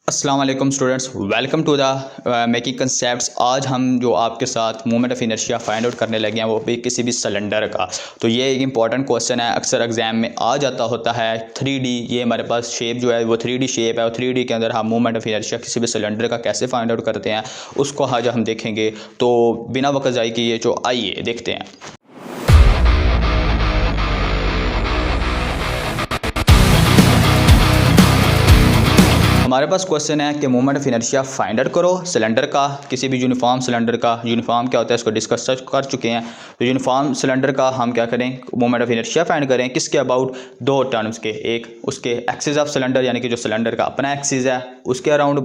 अस्सलाम वालेकुम students, welcome to the making concepts. आज हम जो आपके साथ movement of inertia find out करने लगे हैं वो भी किसी भी सिलेंडर का। तो ये एक इंपॉर्टेंट क्वेश्चन है, अक्सर एग्जाम में आ जाता होता है। 3D ये हमारे पास शेप जो है वो 3D शेप है और 3D के अंदर हम मूवमेंट ऑफ इनर्शिया किसी भी सिलेंडर का कैसे फाइंड आउट करते हैं उसको आज हम देखेंगे। तो बिना वक्त ज़ाय किए जो आइए देखते हैं। हमारे पास क्वेश्चन है कि movement of inertia find out करो सिलेंडर का, किसी भी यूनिफॉर्म सिलेंडर का। यूनिफॉर्म क्या होता है इसको डिस्कस कर चुके हैं। तो यूनिफॉर्म सिलेंडर का हम क्या करें, मूवमेंट ऑफ इनर्शिया फाइंड करें किसके अबाउट, दो टर्म्स के। एक उसके एक्सिस ऑफ सिलेंडर यानी कि जो सिलेंडर का अपना एक्सिस है उसके अराउंड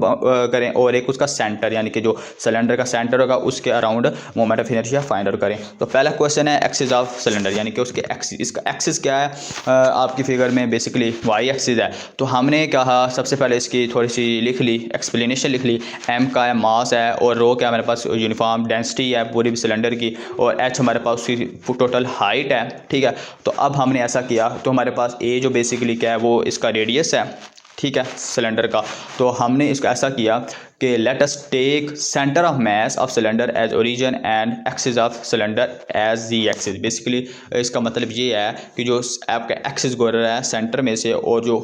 करें, और एक उसका सेंटर यानी कि जो सिलेंडर का सेंटर होगा उसके around movement of inertia find out करें। तो पहला क्वेश्चन है एक्सिस ऑफ सिलेंडर यानी कि उसके एक्सिस। इसका एक्सिस क्या है, आपकी फिगर में बेसिकली वाई एक्सिस है। तो हमने कहा सबसे पहले इसकी थोड़ी सी लिख ली, एक्सप्लेनेशन लिख ली। एम का है मास है, और रो क्या हमारे पास यूनिफॉर्म डेंसिटी है पूरी सिलेंडर की, और एच हमारे पास उसकी टोटल हाइट है। ठीक है, तो अब हमने ऐसा किया तो हमारे पास ए जो बेसिकली क्या है वो इसका रेडियस है, ठीक है, सिलेंडर का। तो हमने इसको ऐसा किया कि let us take centre of mass of cylinder as origin and axis of cylinder as z axis. Basically इसका मतलब ये है कि जो आपका एक्सिस गुजर रहा है सेंटर में से, और जो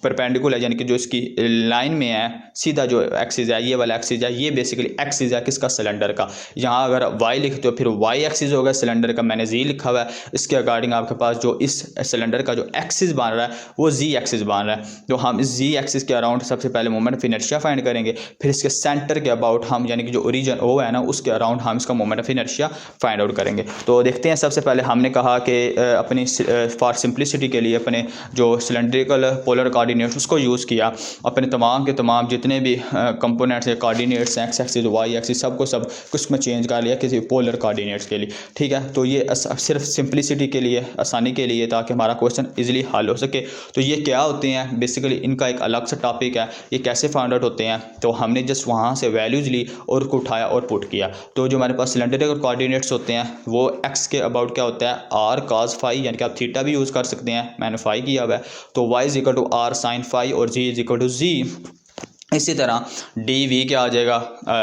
परपेंडिकुलर है यानी कि जो इसकी लाइन में है सीधा जो एक्सिस है, ये वाला एक्सिस है, ये बेसिकली एक्सिस है किसका, सिलेंडर का। यहाँ अगर वाई लिखते हो फिर वाई एक्सिस होगा सिलेंडर का, मैंने जी लिखा हुआ है। इसके अकॉर्डिंग आपके पास जो इस सिलेंडर का जो एक्सिस बन रहा है वो जी एक्सिस बन रहा है। तो हम इस जी एक्सिस के अराउंड सबसे पहले मोमेंट ऑफ इनर्शिया फाइंड करेंगे, फिर इसके सेंटर के अबाउट हम यानी कि जो ओरिजिन ओ है ना उसके अराउंड हम इसका moment of inertia find out करेंगे। तो देखते हैं, सबसे पहले हमने कहा कि अपनी फॉर सिंप्लिसिटी के लिए अपने जो सिलेंड्रिकल पोलर कोऑर्डिनेट्स उसको यूज़ किया। अपने तमाम के तमाम जितने भी कंपोनेंट्स है, कोऑर्डिनेट्स हैं, एक्स एक्सिस वाई एक्सिस, सबको सब कुछ में चेंज कर लिया किसी पोलर कोऑर्डिनेट्स के लिए। ठीक है, तो ये सिर्फ सिंप्लिसिटी के लिए, आसानी के लिए, ताकि हमारा क्वेश्चन इजीली हल हो सके। तो ये क्या होते हैं बेसिकली, इनका एक अलग सा टॉपिक है, ये कैसे फाइंड आउट होते हैं। तो हमने जस्ट वहाँ से वैल्यूज ली और उसको उठाया और पुट किया। तो जो हमारे पास सिलेंडरिकल कोऑर्डिनेट्स होते हैं वो एक्स के अबाउट क्या होता है, आर कॉस फाई, यानी कि आप थीटा भी यूज़ कर सकते हैं, मैंने फाई किया हुआ है। तो y is equal to r sine phi और z is equal to z. इसी तरह डी वी क्या आ जाएगा,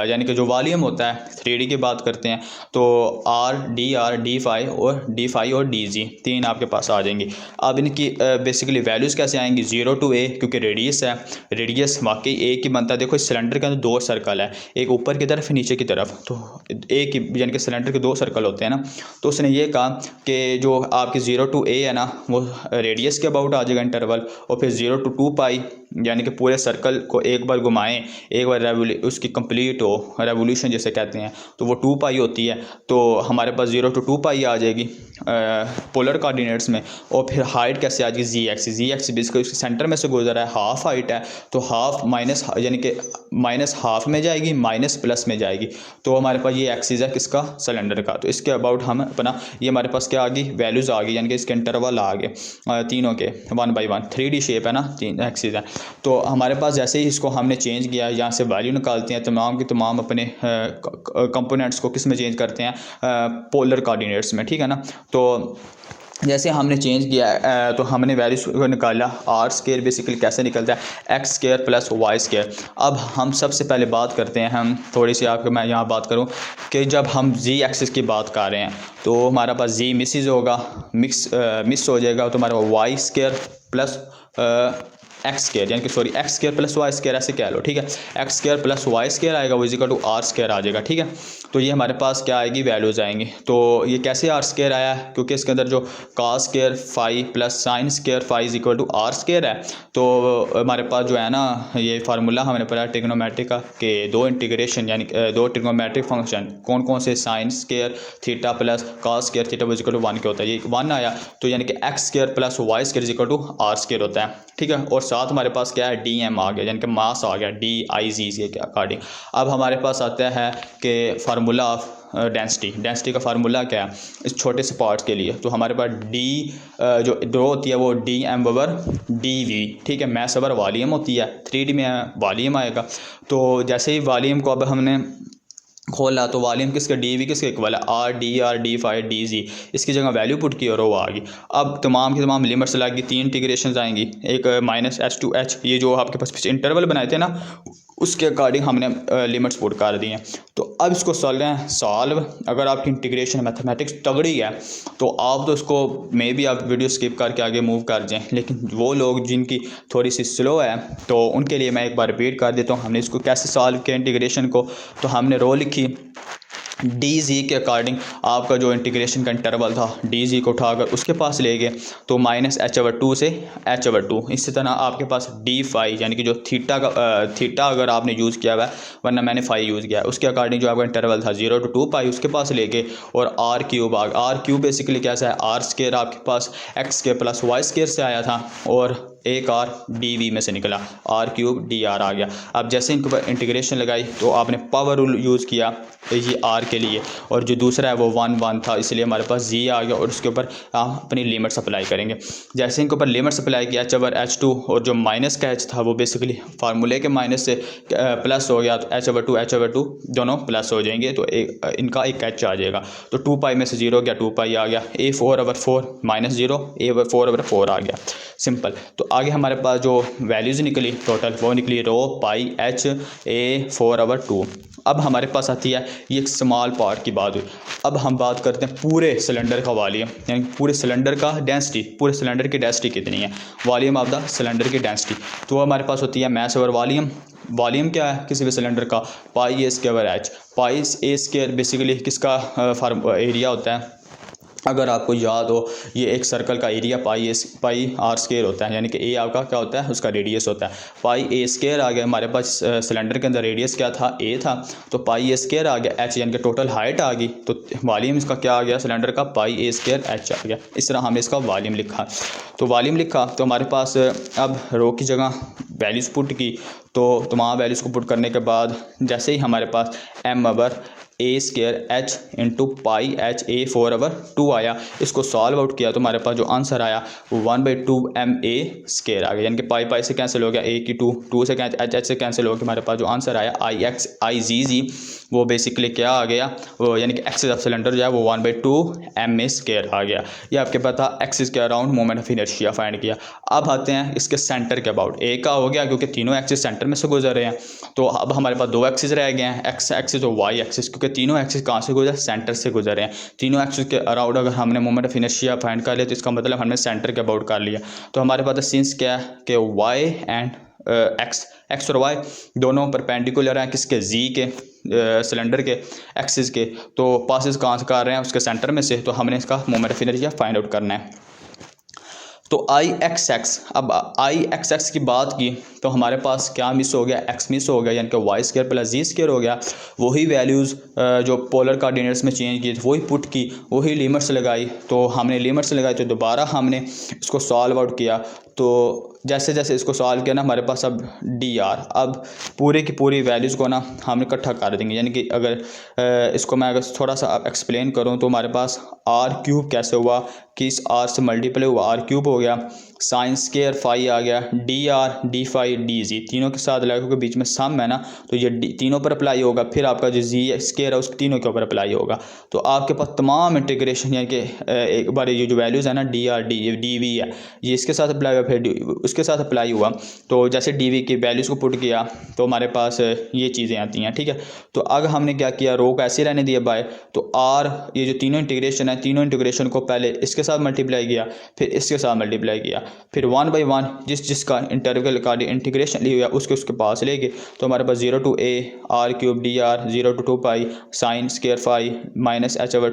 यानी कि जो वॉल्यूम होता है 3D की बात करते हैं तो आर डी फाई और डी जी, तीन आपके पास आ जाएंगी। अब इनकी बेसिकली वैल्यूज़ कैसे आएंगी, 0 to a, क्योंकि रेडियस है, रेडियस वाकई ए की बनता है। देखो इस सिलेंडर के अंदर दो सर्कल है, एक ऊपर की तरफ नीचे की तरफ। तो ए की यानी कि सिलेंडर के दो सर्कल होते हैं ना, तो उसने ये कहा कि जो आपकी 0 to a है ना वो रेडियस के अबाउट आ जाएगा इंटरवल, और फिर 0 to 2 पाई यानी कि पूरे सर्कल को एक बार घुमाएं, एक बार उसकी कंप्लीट हो, रेवोल्यूशन जैसे कहते हैं, तो वो 2 पाई होती है। तो हमारे पास 0 to 2 पाई आ जाएगी पोलर कोऑर्डिनेट्स में। और फिर हाइट कैसे आ जाएगी, जी एक्सिस बेसिकली उसके सेंटर में से गुजर है, हाफ हाइट है, तो हाफ माइनस यानी कि माइनस हाफ में जाएगी, माइनस प्लस में जाएगी। तो हमारे पास ये एक्सिस है किसका, सिलेंडर का। तो इसके अबाउट हम अपना ये हमारे पास क्या आ गई, वैल्यूज़ आ गई, यानी कि इसके इंटरवल आ गए तीनों के 1 by 1। 3D शेप है ना, तीन एक्सिस है। तो हमारे पास जैसे ही इसको हमने चेंज किया, यहाँ से वैल्यू निकालते हैं, तमाम के तमाम अपने कंपोनेंट्स को किस में चेंज करते हैं, पोलर कोऑर्डिनेट्स में। ठीक है ना, तो जैसे हमने चेंज किया तो हमने वैल्यूज को निकाला। आर स्केयर बेसिकली कैसे निकलता है, x square plus Y square. अब हम सबसे पहले बात करते हैं, हम थोड़ी सी आपको मैं यहाँ बात करूँ कि जब हम जी एक्सिस की बात कर रहे हैं तो हमारा पास जी मिस होगा, मिस हो जाएगा, तो हमारा y square plus x square यानी कि sorry x square plus Y square ऐसे कह लो। ठीक है, x square plus Y square आएगा वो इक्वल टू आर स्केयर आ जाएगा। ठीक है, तो ये हमारे पास क्या आएगी, वैल्यूज़ आएंगी। तो ये कैसे आर स्केयर आया, क्योंकि इसके अंदर जो cos square phi plus sine square phi is equal to r square है। तो हमारे पास जो है ना ये फार्मूला हमने पढ़ा ट्रिग्नोमेट्रिक का कि दो इंटीग्रेशन यानी दो ट्रिग्नोमेट्रिक फंक्शन कौन कौन से, sine square theta plus cos square theta is equal to 1 के होता है, ये 1 आया। तो यानी कि x square plus Y square is equal to r square होता है। ठीक है, और साथ हमारे पास क्या है, डी एम आ गया यानी कि मास आ गया, डी आई जी के अकॉर्डिंग। अब हमारे पास आता है कि फार्मूला ऑफ डेंसिटी का फार्मूला क्या है इस छोटे से पार्ट के लिए। तो हमारे पास डी जो ड्रो होती है वो d m over d v. ठीक है, मैस ओवर वॉल्यूम होती है, 3D में वॉल्यूम आएगा। तो जैसे ही वॉल्यूम को अब हमने खोला तो वॉल्यूम किसका डी वी किसके इक्वल है r d phi d z, इसकी जगह वैल्यू पुट की और वो आ गई। अब तमाम की तमाम लिमिट्स लगी, 3 इंटीग्रेशन आएंगी, एक माइनस एच टू एच, ये जो आपके पास पीछे इंटरवल बनाए थे ना उसके अकॉर्डिंग हमने लिमिट्स पुट कर दी हैं। तो अब इसको सॉल्व अगर आपकी इंटीग्रेशन मैथमेटिक्स तगड़ी है तो आप तो इसको मे बी आप वीडियो स्किप करके आगे मूव कर जाएं, लेकिन वो लोग जिनकी थोड़ी सी स्लो है तो उनके लिए मैं एक बार रिपीट कर देता हूँ हमने इसको कैसे सॉल्व किया इंटीग्रेशन को। तो हमने रो लिखी डी जी के अकॉर्डिंग, आपका जो इंटीग्रेशन का इंटरवल था डी जी को उठाकर उसके पास ले गए तो माइनस एच ओवर टू से एच ओवर टू। इसी तरह आपके पास डी फाई यानी कि जो थीटा अगर आपने यूज़ किया हुआ है, वरना मैंने फाई यूज़ किया है, उसके अकॉर्डिंग जो आपका इंटरवल था 0 to 2 पाई उसके पास ले गए। और R cube R cube basically कैसा है, आर स्केयर आपके पास X square plus Y square से आया था और एक आर डी वी में से निकला, आर क्यूब डी आर आ गया। अब जैसे इनके ऊपर इंटीग्रेशन लगाई तो आपने पावर रूल यूज़ किया ये आर के लिए, और जो दूसरा है वो 1 था, इसलिए हमारे पास जी आ गया और उसके ऊपर हम अपनी लिमिट्स अप्लाई करेंगे। जैसे इनके ऊपर लिमिट्स अप्लाई किया एच ओवर एच टू, और जो माइनस का एच था वो बेसिकली फार्मूले के माइनस से प्लस हो गया, तो एच ओवर टू दोनों प्लस हो जाएंगे, तो इनका एक एच आ जाएगा। तो 2 पाई में से 0 गया, 2 पाई आ गया, ए 4/4 माइनस 0 ए 4/4 आ गया, सिंपल। तो आगे हमारे पास जो वैल्यूज़ निकली टोटल वो निकली रो पाई एच ए 4/2। अब हमारे पास आती है ये एक स्मॉल पार्ट की बात हुई। अब हम बात करते हैं पूरे सिलेंडर का वॉल्यूम, यानी पूरे सिलेंडर का डेंसिटी, पूरे सिलेंडर की डेंसिटी कितनी है, वॉल्यूम ऑफ द सिलेंडर की डेंसिटी। तो हमारे पास होती है मास ओवर वॉल्यूम। वॉल्यूम क्या है किसी भी सिलेंडर का, पाई ए स्क्वायर ओवर एच। पाई ए स्क्वायर बेसिकली किसका एरिया होता है, अगर आपको याद हो ये एक सर्कल का एरिया पाई आर स्क्वायर होता है, यानी कि ए आपका क्या होता है उसका रेडियस होता है। पाई ए स्क्वायर आ गया, हमारे पास सिलेंडर के अंदर रेडियस क्या था ए था, तो पाई ए स्क्वायर आ गया, एच यानी कि टोटल हाइट आ गई, तो वॉल्यूम इसका क्या आ गया सिलेंडर का, पाई ए स्क्वायर एच आ गया। इस तरह हमने इसका वॉल्यूम लिखा। तो वॉल्यूम लिखा तो हमारे पास अब रो की जगह वैल्यूज़ पुट की, तो तमाम वैल्यूज़ को पुट करने के बाद जैसे ही हमारे पास M over A square H into pi H A 4/2 आया, इसको सॉल्व आउट किया तो हमारे पास जो आंसर आया वो 1/2 एम ए स्क्वायर आ गया, यानी कि पाई से कैंसिल हो गया, ए की 2 से एच से कैंसिल हो गया, हमारे पास जो आंसर आया आई जी वो बेसिकली क्या आ गया, वो यानी कि एक्सिस ऑफ सिलेंडर जो है वो 1/2 एम ए स्क्वायर आ गया। ये आपके पता एक्सिस के around moment of inertia find किया। अब आते हैं इसके सेंटर के अबाउट, ए का हो गया क्योंकि तीनों एक्सिस सेंटर में से गुजर रहे हैं, तो अब हमारे पास 2 एक्सिस रह गए हैं, एक्स एक्सिस और वाई एक्सिस, क्योंकि तीनों एक्सिस कहाँ से गुजरे, सेंटर से गुजर रहे हैं। तीनों एक्सिस के अराउंड अगर हमने मोमेंट ऑफ इनर्शिया फाइंड कर लिया तो इसका मतलब हमने सेंटर के अबाउट कर लिया। तो हमारे पास सिंस क्या है कि वाई एंड एक्स और वाई दोनों परपेंडिकुलर हैं किसके, जी के सिलेंडर के एक्सिस के, तो पासेस कहाँ से कर रहे हैं उसके सेंटर में से, तो हमने इसका moment of inertia find out करना है। तो आई एक्स एक्स, अब आई एक्स एक्स की बात की तो हमारे पास क्या मिस हो गया, एक्स मिस हो गया, यानी कि वाई स्क्वायर प्लस जी स्क्वायर हो गया। वही वैल्यूज़ जो पोलर कोऑर्डिनेट्स में चेंज की वही पुट की, वही लिमिट्स लगाई, तो हमने लिमिट्स लगाई तो दोबारा हमने इसको सॉल्व आउट किया। तो जैसे जैसे इसको सॉल्व किया ना हमारे पास अब डी आर, अब पूरे की पूरी वैल्यूज़ को ना हम इकट्ठा कर देंगे, यानी कि अगर इसको मैं अगर थोड़ा सा एक्सप्लेन करूँ तो हमारे पास आर क्यूब कैसे हुआ कि इस आर से मल्टीप्लाई हुआ, आर क्यूब हो गया, साइन स्क्वायर फाई आ गया, d r d phi d z, तीनों के साथ लागू के बीच में सम है ना, तो ये तीनों पर अप्लाई होगा, फिर आपका जो जी स्क्वायर है उस तीनों के ऊपर अप्लाई होगा। तो आपके पास तमाम इंटीग्रेशन यानी कि एक बार ये जो वैल्यूज़ है ना डी आर डी वी है ये इसके साथ अप्लाई हुआ, फिर उसके साथ अप्लाई हुआ, तो जैसे डी वी की वैल्यूज़ को पुट किया तो हमारे पास ये चीज़ें आती हैं, ठीक है। तो अगर हमने क्या किया, रो को ऐसे रहने दिया बाय, तो आर ये जो तीनों इंटीग्रेशन है तीनों इंटीग्रेशन को पहले इसके साथ मल्टीप्लाई किया, फिर इसके साथ मल्टीप्लाई किया, फिर 1 by 1 जिसका इंटरवल का इंटीग्रेशन ली हुआ उसके पास ले गए, तो हमारे पास 0 to a R cube D R 0 to 2 pi sine square phi minus H over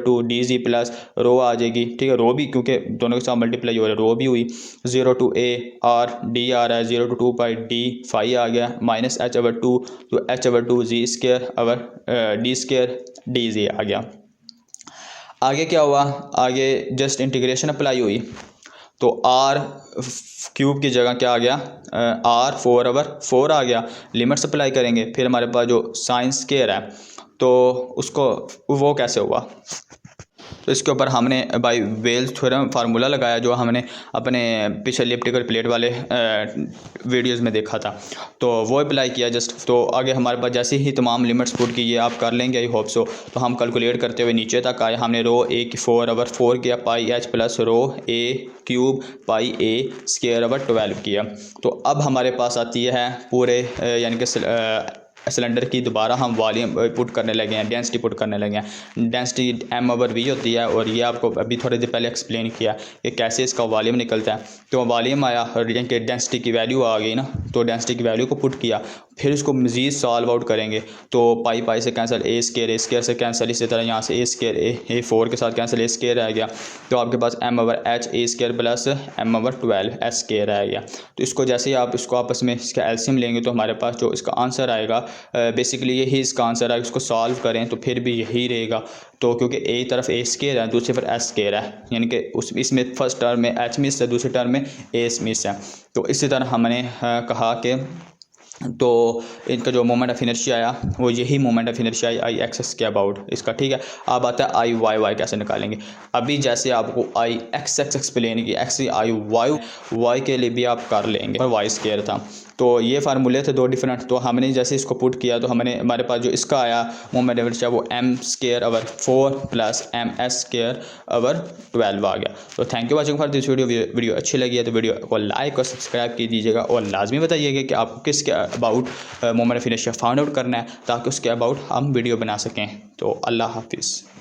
two D G plus rho आ जाएगी, ठीक है। रो भी क्योंकि दोनों के साथ मल्टीप्लाई हो रहा है रो भी हुई, 0 to a R D R है 0 to 2 पाई डी फाई आ गया minus H over two G square over D square D G आ गया। आगे क्या हुआ, आगे जस्ट इंटीग्रेशन अप्लाई हुई, तो आर क्यूब की जगह क्या आ गया, आर 4/4 आ गया, लिमिट्स अप्लाई करेंगे, फिर हमारे पास जो साइन स्क्वायर है तो उसको वो कैसे हुआ, तो इसके ऊपर हमने बाय वेल्स थ्योरम फार्मूला लगाया जो हमने अपने पिछले एलिप्टिकल प्लेट वाले वीडियोज़ में देखा था, तो वो अप्लाई किया जस्ट। तो आगे हमारे पास जैसे ही तमाम लिमिट्स पुट की, ये आप कर लेंगे आई होप सो। तो हम कैलकुलेट करते हुए नीचे तक आए, हमने रो ए की 4/4 किया, पाई एच प्लस रो ए क्यूब पाई ए स्क्वायर ओवर 12 किया। तो अब हमारे पास आती है पूरे यानी कि सिलेंडर की दोबारा हम वॉल्यूम पुट करने लगे हैं, डेंसिटी पुट करने लगे हैं। डेंसिटी m/v होती है, और ये आपको अभी थोड़ी देर पहले एक्सप्लेन किया कि कैसे इसका वॉल्यूम निकलता है। तो वॉल्यूम आया और यानी कि डेंसिटी की वैल्यू आ गई ना, तो डेंसिटी की वैल्यू को पुट किया, फिर इसको मज़ीद सॉल्व आउट करेंगे। तो पाई पाई से कैंसिल, ए स्क्वायर से कैंसिल, इसी तरह यहाँ से ए स्क्वायर ए 4 के साथ कैंसिल, ए स्क्वायर रह गया। तो आपके पास m/h A square plus m/12 H square रह गया। तो इसको जैसे ही आप इसको आपस में इसका एलसीएम लेंगे तो हमारे पास जो इसका आंसर आएगा बेसिकली यही इसका आंसर है। इसको सॉल्व करें तो फिर भी यही रहेगा। तो क्योंकि एक तरफ ए स्क्वायर है, दूसरी तरफ एच स्क्वायर है, यानी कि इसमें फर्स्ट टर्म में एच मिस है, दूसरी टर्म में ए मिस है। तो इसी तरह हमने कहा कि तो इनका जो मोमेंट ऑफ इनर्शिया आया वो यही moment of inertia I axis के अबाउट इसका, ठीक है। अब आता है आई वाई वाई कैसे निकालेंगे। अभी जैसे आपको आई एक्स एक्स एक्सप्लेन की, एक्स आई वाई वाई के लिए भी आप कर लेंगे, और वाई स्क्वायर था। तो ये फार्मूले थे दो डिफरेंट। तो हमने जैसे इसको पुट किया तो हमने हमारे पास जो इसका आया मोमेंट ऑफ इनर्शिया वो m²/4 प्लस ms²/12 आ गया। तो thank you watching for this video अच्छी लगी है तो वीडियो को लाइक और सब्सक्राइब की दीजिएगा, और लाजमी बताइएगा कि आपको किसके about moment of inertia find out करना है, ताकि उसके अबाउट हम वीडियो बना सकें। तो अल्लाह हाफिज़।